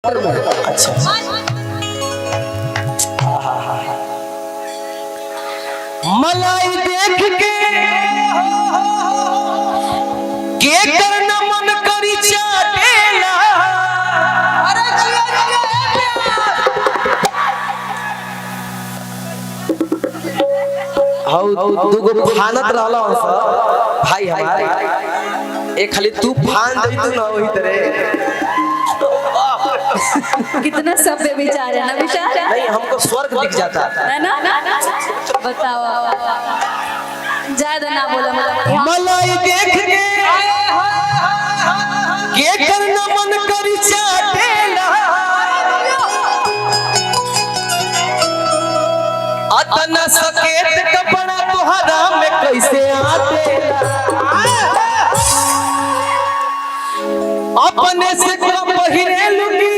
अच्छा मलाई देख के करना मन करी चाटेला। हाउ दुगो फानत रहला भाई हमारे एक खाली तू फान दई तू ना वही तरह कितना सभ्य विचार है ना विचार नहीं हमको स्वर्ग दिख जाता है ना बताओ ज्यादा ना बोलो मलाई देख के करना मन करी चाटेला। अतना सकेत कपड़ा तोहरा में कैसे आतेला। अपने से पहिरे लुकी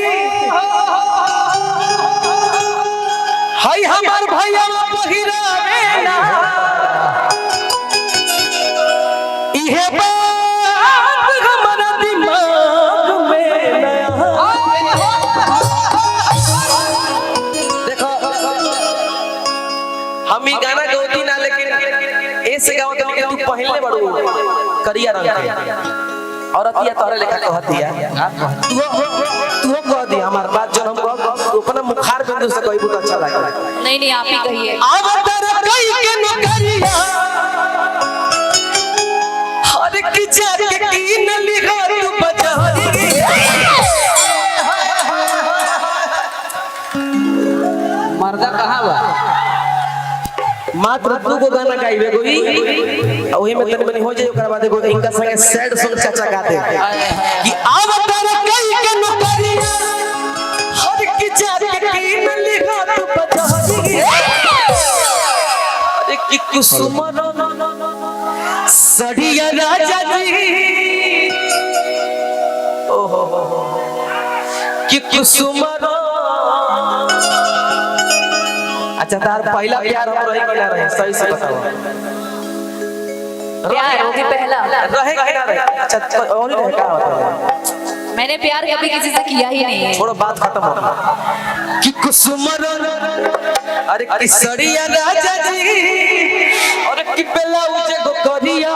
हाय हमार भैया पहिरावेला। इहे बात हमारा दिमाग में नया देखो हम ही गाना गौती ना लेकिन ऐसे गाओ तो तू पहले बड़ू करिया रंग और अतिया तोरे लेखा कहतिया तू कह दे हमार बात जो हम अपना मुखार बिंदु से कोई बहुत अच्छा लगा। नहीं नहीं आप ही कहिए अवतार कई के नौकरिया हर की जाके कीन लिखा तू बजारी। मर्दा कहाँ बा मात्र दू गो गाना गाइबे कोई ओही में तनी बनी हो जाए ओकरा बाद एगो इनका संगे सैड सॉन्ग चाचा गा दे कि अवतार कई के नौकरिया हर की जाके कीन लिखा तू बजारी। अरे कि कुसुमन सड़िया राजा जी ओहो कि कुसुमन अच्छा तार पहला प्यार हम रही कि ना रहे सही से बताओ प्यार होगी पहला रहे कि ना रहे अच्छा और ही रहे का बताओ। मैंने प्यार कभी किसी से किया ही नहीं है। छोड़ो बात खत्म हो कि कुसुमन अरे कि सड़िया राजा जी और कि ब्लाउज गो करिया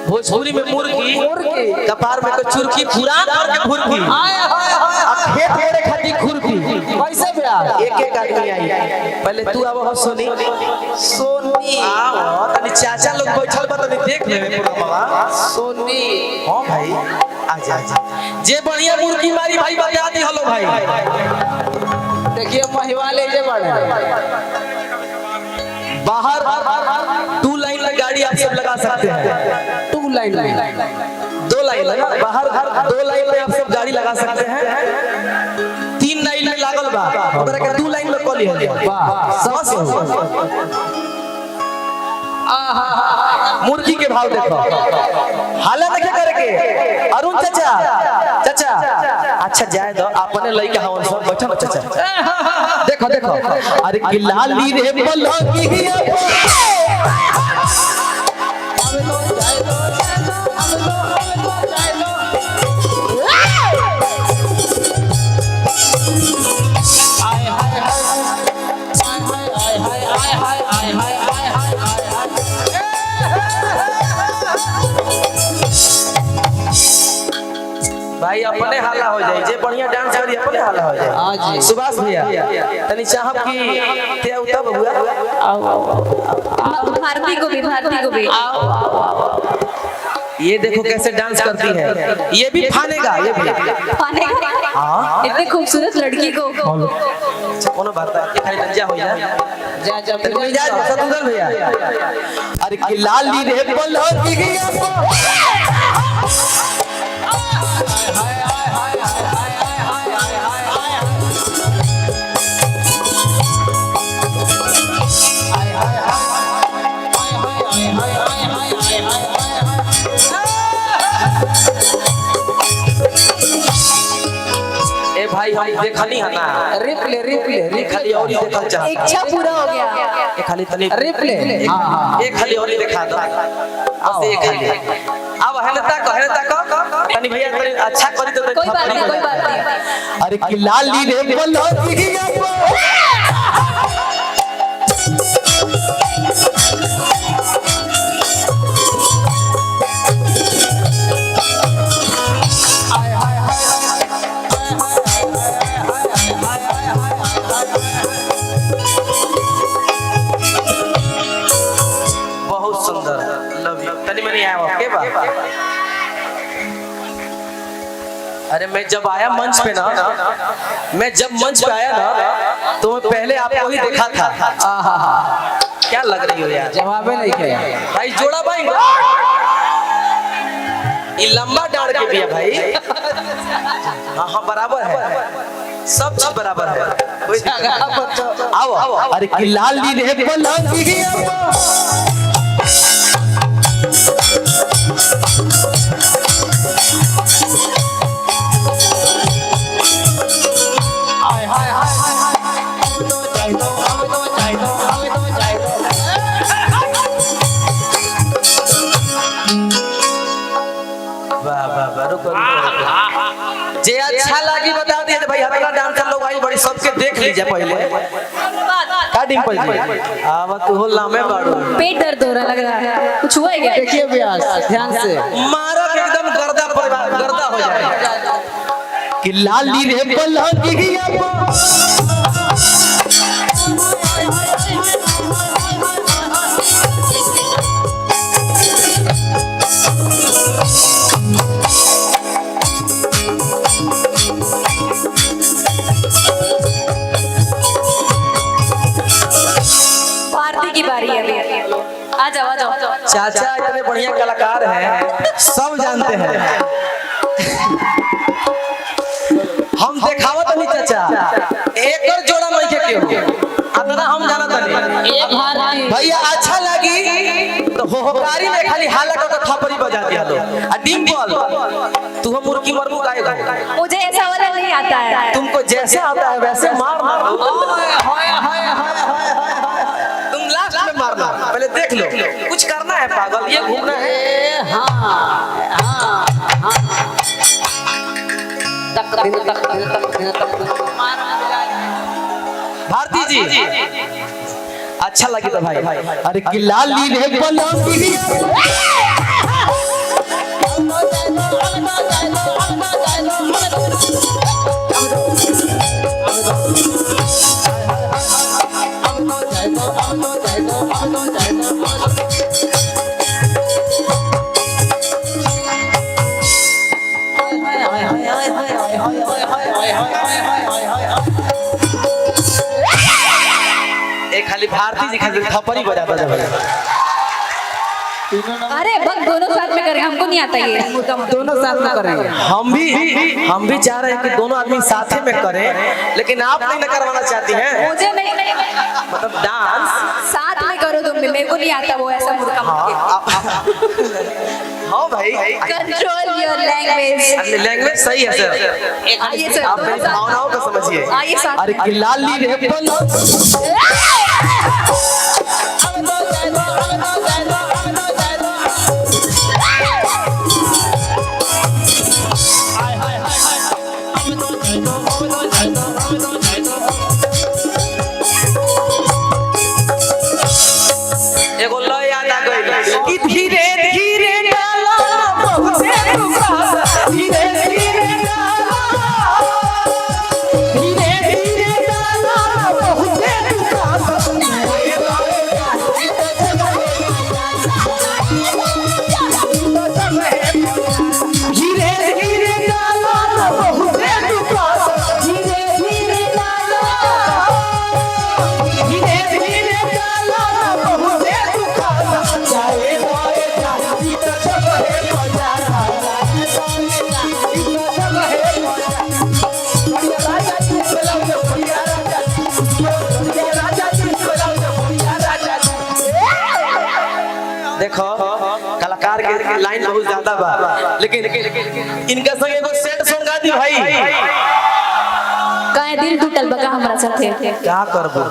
भोजपुरी में मुर्गी कपार में कोई चुरकी पुरान और के खुरपी अब खेत मेरे खाती खुरपी कैसे प्यार एक एक आदमी आई पहले तू अब हो सोनी आओ तनी चाचा लोग बैठल बा तनी देख लेवे पूरा बाबा सोनी हां भाई आजा आजा जे बढ़िया मुर्गी मारी भाई बता दी हेलो भाई देखिए महिवाले जे बड़े बाहर 2 लाइन में गाड़ी आप सब लगा सकते हैं 2 लाइन में 2 लाइन लगा बाहर 2 लाइन में आप सब गाड़ी लगा सकते हैं 3 लाइन में लागल बा ओकरा के 2 लाइन में कॉल लिया वाह समझ मुर्गी के भाव देखो हाला नहीं करे के अरुण चाचा चाचा अच्छा जाए दो अपने लइका हवन सब बैठो ना चाचा देखो देखो अरे कि लाली रे पलंगिया भाई अपने हाला हो जाए जे बढ़िया डांस करी अपने हाला हो हाँ जाए। जी। सुभाष भैया तनी चाहब कि ते उता बबुआ भारती को भी ये देखो कैसे डांस करती है, ये भी फानेगा ये भी। पाने का हाँ इतनी खूबसूरत लड़की को कोनो बात है ये खाली लज्जा हो जाए जा जा तनी मिजाज सतुदन भैया। अरे कि लाली रे बोलो दिगिया ए भाई हम देखनी है ना रिप्ले खाली और ही देखल चाहता इच्छा पूरा हो गया। ये खाली तनी रिप्ले एक खाली और ही दिखा दो बस एक खाली अब हेलता को तनी भैया तनी अच्छा करी तो कोई बात नहीं कोई बात नहीं। अरे कि लाली रे बोलो दिगिया बहुत सुंदर लव यू तनी मनी आया के बा। अरे मैं जब आया मंच पे ना तो मैं पहले आपको ही देखा था। क्या लग रही हो यार जवाब नहीं किया भाई जोड़ा भाई ये लंबा डांड के भी है भाई। हाँ बराबर है सब चीज बराबर है कोई आओ अरे कि लाली रे बोलो दिगिया जे अच्छा लगी बता दिए भाई हमारा डांसर लोग आई बड़ी सबके देख लीजिए पहले का डिंपल जी आवा तू हो लामे बाड़ू पेट दर्द हो रहा लग रहा है कुछ हुआ है क्या? देखिए व्यास ध्यान से मारो एकदम गर्दा हो जाए कि लाली रे बोलो दिगिया भारती की बारी है अभी। आ जाओ चाचा इतने बढ़िया कलाकार हैं सब जानते हैं हम देखावत नहीं चाचा एक और जोड़ा नहीं के क्यों अतना हम जानत नहीं भैया अच्छा लगी तो होकारी में खाली हालक का थपड़ी बजा दिया लो आ डिंपल तू हम मुर्गी मरबू गाएगा मुझे ऐसा वाला नहीं आता है। तुमको जैसे आता है वैसे मार तुम लास्ट में मारना पहले देख लो कुछ करना है पागल ये घूमना है भारती जी अच्छा लगी तो भाई अरे कि लाली रे बोलो एक खाली भारती जी खाली थप्पड़ी बजाता था भाई अरे बस दोनों साथ में करें हमको नहीं आता ये दोनों साथ में करेंगे हम भी चाह रहे हैं कि दोनों आदमी साथ में करें लेकिन आप नहीं ना करवाना चाहती हैं मुझे नहीं मतलब डांस साथ में करो तुम भी मेरे को नहीं आता वो ऐसा मुर्गा हाँ भाई कंट्रोल योर लैंग्वेज लैंग्वेज सही है सर आइए सर आप मेरी भावनाओं को समझिए आइए साथ अरे कि लाली रे बोलो एगो लय याद आ गई कि धीरे धीरे डाला बहुते धीरे धीरे के लाइन बहुत ज्यादा बा, लेकिन इनका संग एगो सेट सॉन्ग गा दी भाई। काहे दिल टूटल बका हमरा साथे। क्या करबो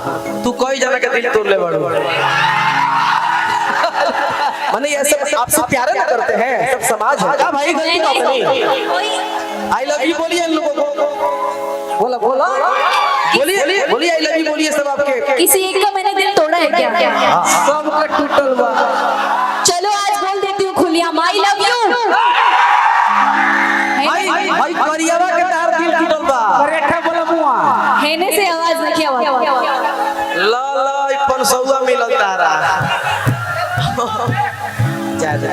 तू कोई जना के दिल तोड़ ले बड़ो। माने ये सब आपसे प्यारे ना करते हैं, सब समाज है क्या भाई? गलती बात नहीं। आई लव यू बोलिए इन लोगों को, बोला बोला बोलिए बोलिए आई लव यू बोलिए सब आपके। किसी एक का मैंने दिल तोड़ा है क्या? सबका टूटल बा। चलो आज बोल देती हूँ खुलियाम आई लव यू। भाई करियावा के तार दिल टूटल बा। करेठा बोला मुआ। हेने से आवाज नहीं आवाज। ला ला 500 मिलल तारा।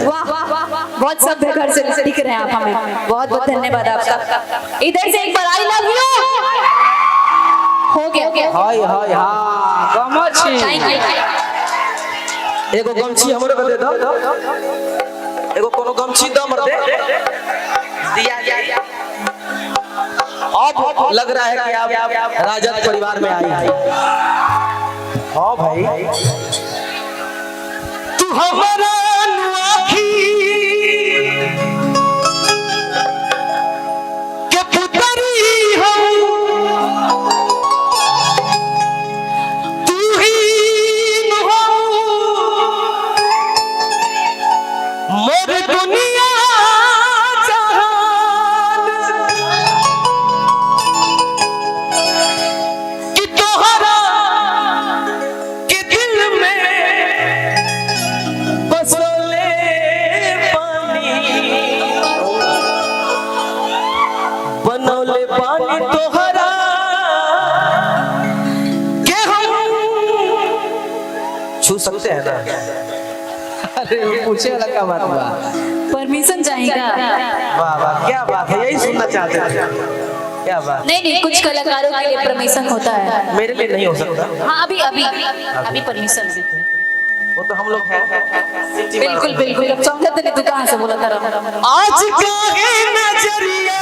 वाह बहुत सभ्य घर से दिख रहे हैं आप हमें, बहुत बहुत धन्यवाद आपका। इधर से एक बार आई लव यू हो गया। हाय हाय हां गमछी। एगो गमछी हमरे को दे दो, एगो कोनो गमछी दो मर दे दिया। अब लग रहा है कि आप राजद परिवार में आई हैं। हाँ भाई तू हमारा आँखी के पुतरी हो, तू ही हो मोर दुनिया जहान, कि तोहरा के दिल में बसोले पानी, बनौले पानी तोहरा के हम छू सकते हैं ना? अरे पूछे वाला क्या बात बा? परमिशन चाहिएगा। वाह वाह क्या बात है, यही सुनना चाहते थे। क्या बात? नहीं कुछ कलाकारों के लिए परमिशन होता है, मेरे लिए नहीं हो सकता। हाँ अभी परमिशन। वो तो हम लोग हैं। बिल्कुल बिल्कुल अब समझते नहीं, तू कहाँ से बोला था? आज काहे नजरिया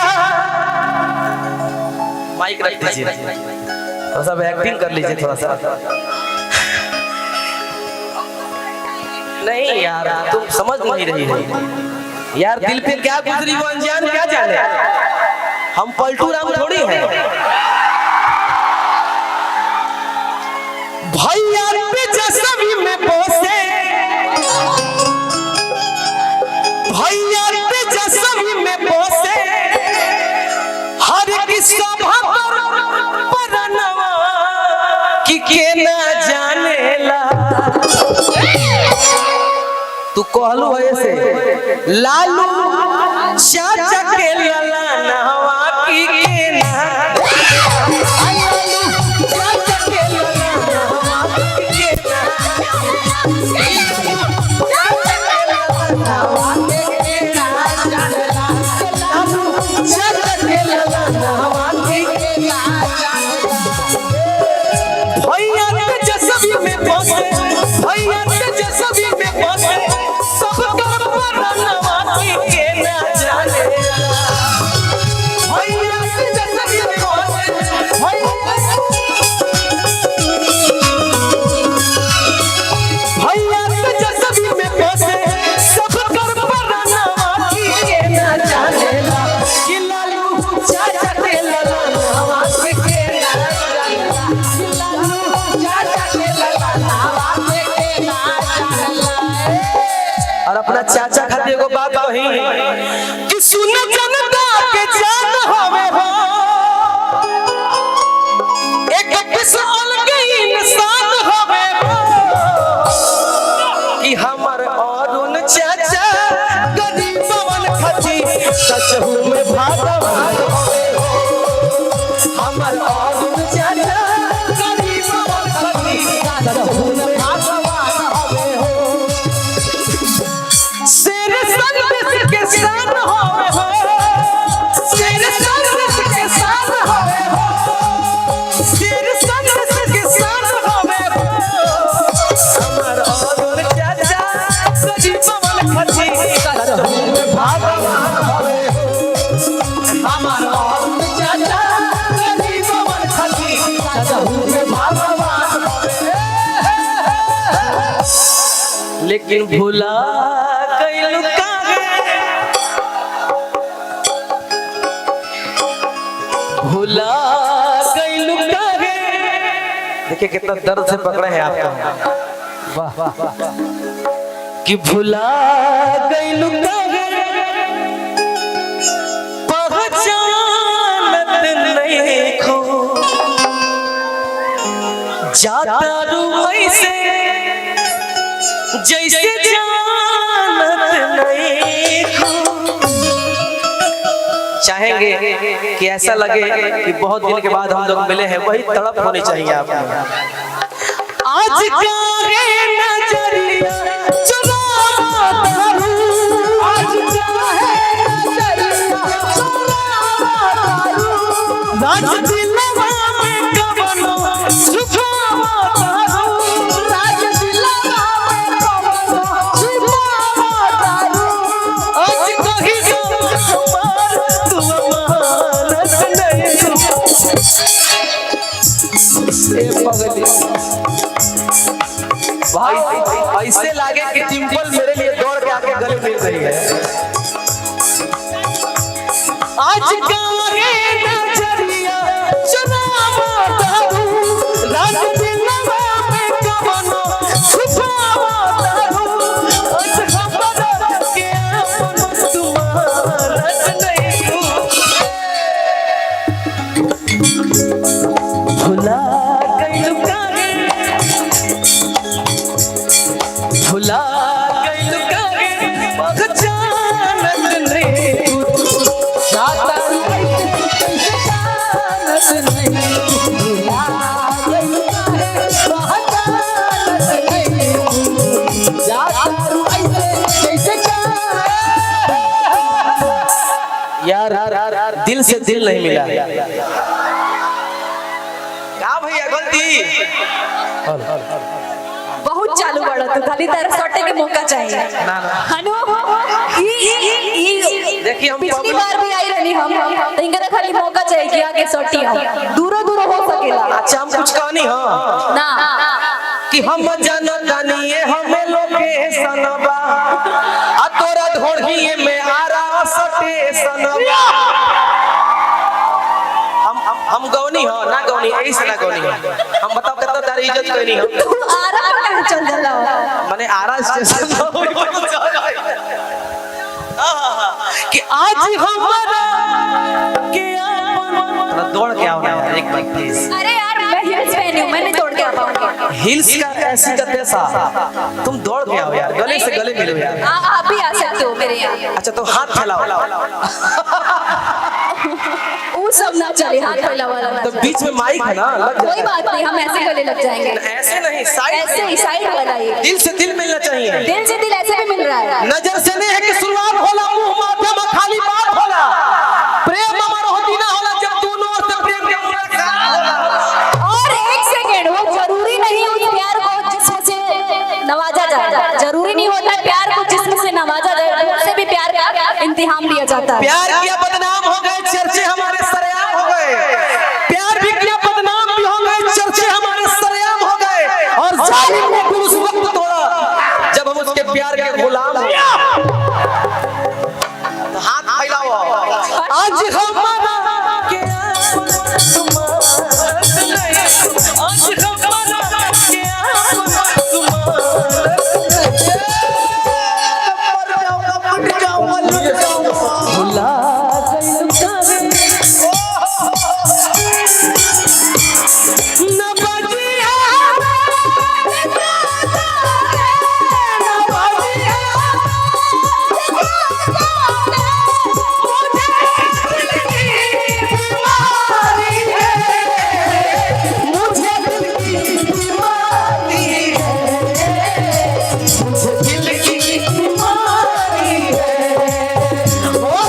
माइक रख दीजिए, थोड़ा सा एक्टिंग कर लीजिए थोड़ा सा। नहीं यार तुम समझ नहीं रही हो यार, दिल पे क्या गुजरी वो अनजान क्या जाने। हम पलटू राम थोड़ी हैं। भैया पे जसवी में बसे, भैया पे जसवी में बसे, हर किस्सा भर परनवा कि के ना जानेला। तू कहलू ऐसे लालू चाचा के लला नहवा की के ना, लालू चाचा के लला नहवा की के ना, नहवा के ना जानला, लालू चाचा के लला नहवा की के ना जानला। भैया के जसवी में बसे, भैया के जसवी में बसे, सब कर परनवा की के ना जाने। भैया के जसवी में बसे, भैया के जसवी में बसे, सब कर परनवा की के ना जानेला, कि लालू चाचा के लला नहवा की के ना जानला, कि लालू चाचा के लला नहवा की के ना जानला। और अपना चाचा खातिर एगो बात कही कि सुन जनता के जान हवे हो, एक किसान के इंसान हवे हो, कि हमर अरुण चाचा गरीबवन खातिर सचहु में भागवान हवे हो, हमर अरुण चाचा गरीबवन खातिर सचहु में भागवान हवे हो। शेर संदेश के शान होवे हो, शेर संदेश के शान होवे हो, शेर संदेश के शान होवे हो, हमर अरुण चाचा गरीबवन खातिर सचहु में भागवान हवे हो, हमर अरुण चाचा गरीबवन खातिर सचहु में भागवान हवे। लेकिन भुला गइलु काहे देखिए कितना दर्द से पकड़े हैं आपको। वाह वाह वाह कि भुला गइलू पहचानत नहीं खो जाता रू ऐसे जैसे जानत नहीं खो। चाहेंगे कि ऐसा लगे कि बहुत दिन के बाद हम लोग मिले हैं, वही तड़प होनी चाहिए आपको। आज क्या रे नजरिया चुराता हूँ, आज क्या है नजरिया चुराता हूँ, राज दिलवा में कवनो छुपाता हूँ, राज दिलवा में कवनो छुपाता हूँ। आज कहीं तो हमार तू अमानत नहीं तू। ए पगली भाई ऐसे लागे कि टिम्पल मेरे लिए दौड़ के आके गले मिल रही है। आज का रे नजरिया चुराता हूँ, रात दिलवा में कवनो छुपाता हूँ, आज हमरा के अपन तुम्हारत नहीं हूँ। भुला गइलू काहे, भुला गइलू काहे पहचानत नहीं तू। जाता रू ऐसे जानत नहीं तू। भुला गइलू काहे पहचानत नहीं तू। जाता रू ऐसे जैसे यार दिल से दिल नहीं मिला। क्या भैया गलती बहुत चालू बड़ा तू, खाली तेरा सटे के मौका चाहिए। ना ना हनु देखिए हम पिछली बार भी आई रहनी हम तो इनका खाली मौका चाहिए कि आगे सटी हम दूर दूर हो सकेला। अच्छा हम कुछ कहानी हो ना कि हम जनतानी हमें लोकेशन बा आ तोरा ढोढ़ी में आरा स्टेशन बा। हम गौनी हो ना गौनी ऐसे ना गौनी हो। हम बताओ कितना तारी इज्जत करनी हो। तू आरा कहां चल जाला माने आरा स्टेशन कि आज हमारा के अपन दौड़ के आओ ना एक बार प्लीज। अरे यार मैं हिल्स पहनी हूं, मैं नहीं तोड़ के आ पाऊंगी। हिल्स का ऐसी का तैसा तुम दौड़ के आओ यार, गले से गले मिलो यार। आप भी आ सकते हो मेरे यहाँ। अच्छा तो हाथ फैलाओ। वो सब ना चले, हाथ फैला वाला ना तो चले। बीच में माइक है ना, लग कोई जाएगा। बात नहीं, हम ऐसे गले लग जाएंगे। ऐसे नहीं, साइड ऐसे ही साइड वाला ही। दिल से दिल मिलना चाहिए। दिल से दिल ऐसे भी मिल रहा है। नजर से नहीं है कि शुरुआत होला, मुंह माध्यम खाली बात होला। प्रेम अमर होती ना होला जब दोनों ओर से प्रेम के मुलाकात होला। और एक सेकंड, वो जरूरी नहीं उस प्यार को जिसमें से नवाजा जाए, जरूरी नहीं होता प्यार को जिसमें से नवाजा जाए, उससे भी प्यार का इम्तिहान लिया जाता है। प्यार किया बदनाम हो गए, चर्चे हमारे सरेआम हो गए। प्यार भी किया बदनाम भी हो गए, चर्चे हमारे सरेआम हो गए। और जालिम ने भी उस वक्त तोड़ा जब हम उसके प्यार के गुलाम हो। तो हाथ फैलाओ। आज हमारा के अपन तुम्हारत नहीं, आज हमारा के अपन तुम्हारत नहीं। भुला गइलू काहे न बजिया न बजिया मुझे दिल की बीमारी है, मुझे दिल की बीमारी है,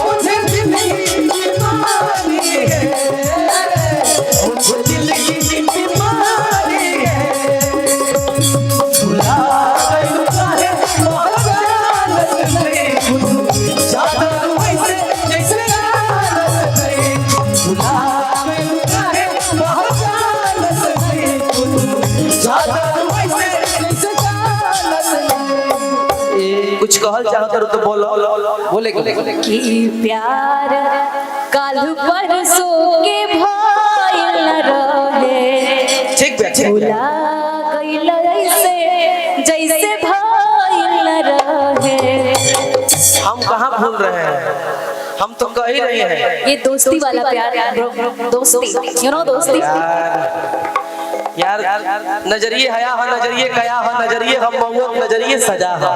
मुझे दिल की बीमारी है, मुझे दिल की बीमारी है। भुला गइलू काहे पहचानत नहीं तू। जाता रू ऐसे जैसे जानत नहीं तू। भुला गइलू काहे पहचानत नहीं तू। जाता रू ऐसे जैसे जानत नहीं। कुछ कहल चाहत तो बोलो। बोले कि प्यार कल परसों के भाई न रहे। ठीक भुला गइल ऐसे जैसे भइल रहे। हम कहाँ भूल रहे हैं, हम तो कह ही रहे हैं। ये दोस्ती वाला प्यार, दोस्ती, यू नो दोस्ती। यार नजरिए हया हो, नजरिए कया हो, नजरिए हम मौत, नजरिए सजा हो।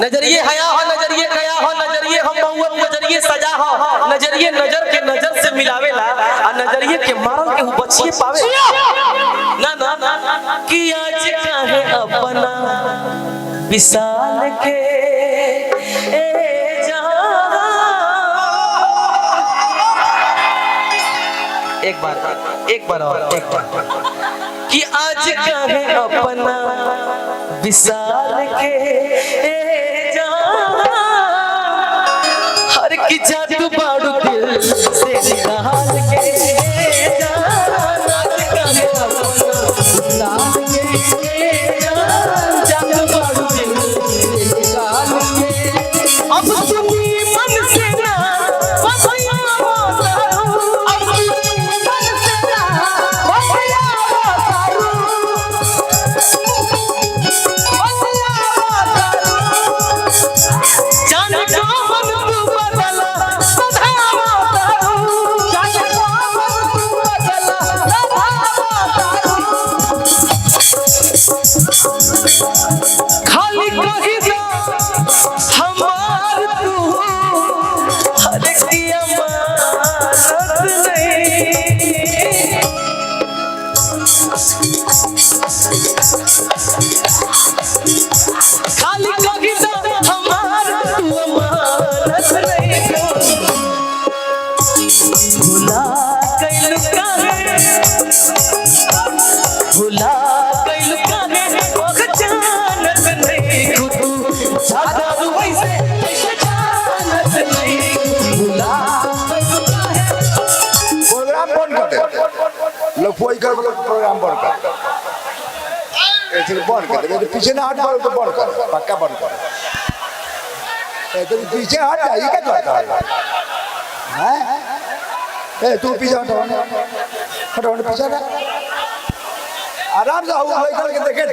नजरिए हया हो, नजरिए कया हो, नजरिए हम मौत, नजरिए सजा हो। नजरिए नजर के नजर से मिलावेला आ नजरिए के मारल के बचिए पावे ना ना ना कि आज काहे अपना विशाल के ए एक बार और एक बार कि आज काहे अपना विशाल के जान हर की जादू बाड़ू दिल से निकाल के जान आज काहे अपना विशाल के जान जादू बाड़ू दिल से निकाल के अब तुम्ही मन से ना खाली कहिदा हमार तू हर की अमानत नहीं। खाली कहिदा हमार तू अमानत नहीं। भुला गइल काहे, भुला गइल काहे जानत नहीं खुद ज्यादा वैसे जानत नहीं। भुला प्रोग्राम बंद कर दे, लफोई कर प्रोग्राम बंद कर, ऐसे बंद कर दे। पीछे ना हट मारो तो बंद कर, पक्का बंद कर। तो पीछे हट जाइए क्या करता है? ए तू पीछे हटो, हटो पीछे ना, आराम से हुआ लेकर के देखे ना।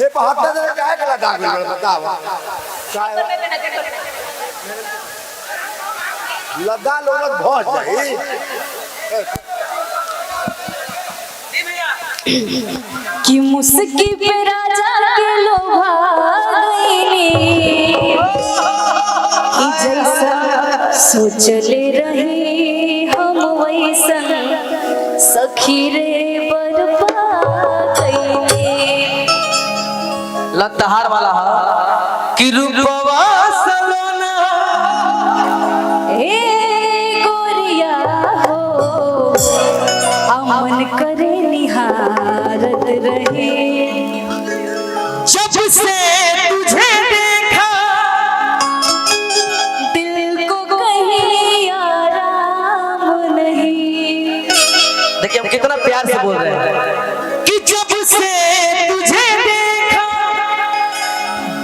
ये पहाड़ दे क्या कला डाल बताओ लद्दा लोलत बहुत जाई कि मुस्की पे राजा के लोभा गईली कि जैसा सोचले रही हम वैसन सखी रे बर्बा गईली। लतहार वाला कि रूपवा सलोना ए गोरिया हो अमन करे निहारत रहे। जब से तुझे देखा दिल को कहीं आराम नहीं। देखिए हम कितना प्यार से बोल रहे हैं कि जब से तुझे देखा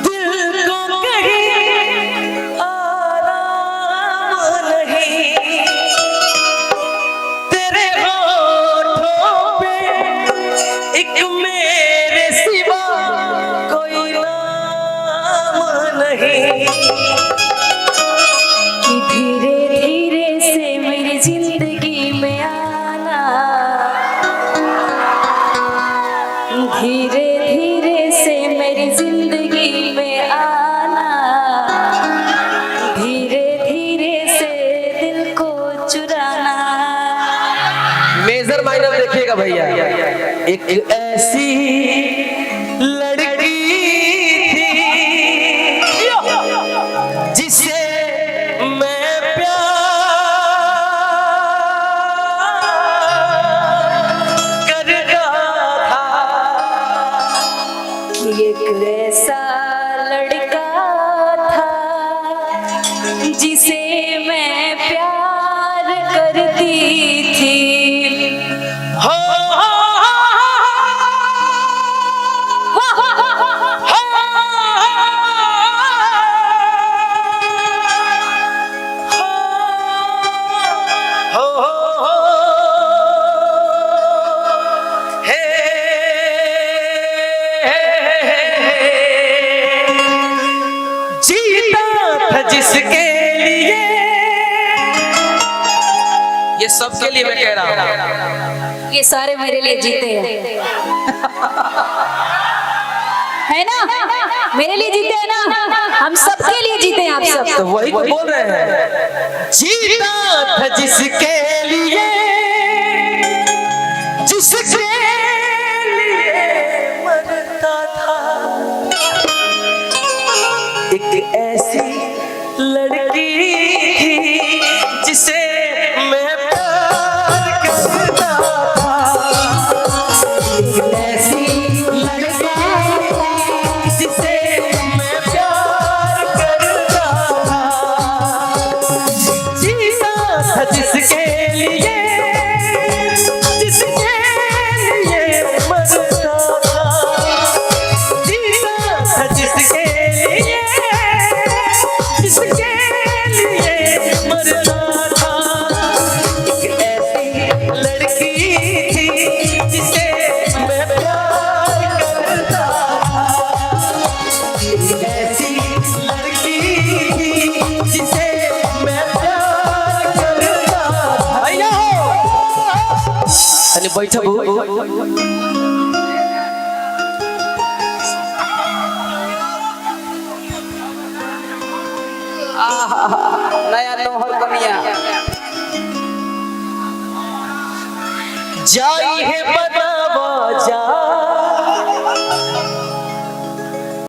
दिल को कहीं आराम नहीं। तेरे होठों पे एक मेरे सिवा कोई नाम नहीं। कि धीरे धीरे से मेरी जिंदगी में आना, धीरे धीरे से मेरी जिंदगी में आना, धीरे धीरे से दिल को चुराना। मेजर माइनर देखिएगा भैया। एक ऐसी लड़की थी जिसे मैं प्यार कर रहा था। कि एक ऐसा लड़का था जिसे मैं प्यार करती थी। हो ये सबके लिए मैं कह रहा हूँ। ये सारे मेरे लिए जीते हैं, है ना? मेरे लिए जीते हैं ना, हम सबके लिए जीते हैं आप सब। तो वही तो बोल रहे हैं, जीता था जिसके लिए, जिसके लिए मरता था, एक ऐसी लड़की थी जिसे मैं प्यार करता था, एक ऐसी लड़की जिसे मैं प्यार करता था, जीता था जिसके लिए, जिसके लिए मरता था, जीता था जिसके लिए, जिसके लिए मरता था, एक ऐसी लड़की थी जिसे मैं प्यार करता था, एक ऐसी लड़की थी जिसे मैं प्यार करता था। भैया अरे बैठो नया नोहर कनिया जाई है बतावा जा